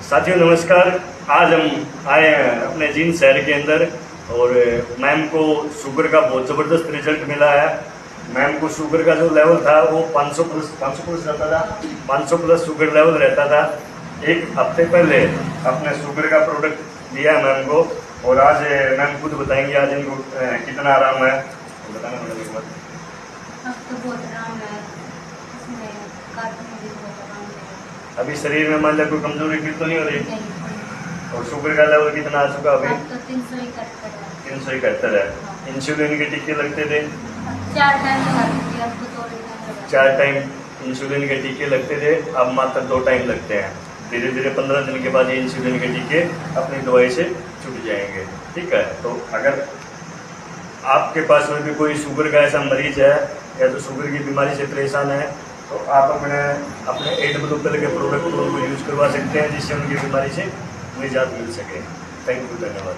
साथियों नमस्कार। आज हम आए हैं अपने जींद शहर के अंदर और मैम को शुगर का बहुत ज़बरदस्त रिजल्ट मिला है। मैम को शुगर का जो लेवल था वो 500 प्लस रहता था। 500 प्लस शुगर लेवल रहता था। एक हफ्ते पहले अपने शुगर का प्रोडक्ट दिया है मैम को और आज मैम खुद बताएंगे आज इनको कितना आराम है। बताना मैडम एक बार। अब तो बहुत आराम है, इसमें काटने में भी बहुत आराम है। अभी शरीर में मान लिया कोई कमजोरी फील तो नहीं हो रही नहीं, और शुगर का लेवल कितना आ चुका अभी? अब तो 371 है। 371 है। इंसुलिन के टीके लगते थे 4 टाइम लगाती थी, अब तो 2 टाइम लगाती 4 टाइम इंसुलिन के टीके लगते थे, अब मात्र 2 टाइम लगते हैं। धीरे धीरे 15 दिन के बाद ये इंसुलिन के टीके अपनी दवाई से छूट जाएंगे। ठीक है, तो अगर आपके पास में भी कोई शुगर का ऐसा मरीज है या तो शुगर की बीमारी से परेशान है तो आप अपने AWL के प्रोडक्ट को यूज़ करवा सकते हैं जिससे उनकी बीमारी से निजात मिल सके। थैंक यू, धन्यवाद।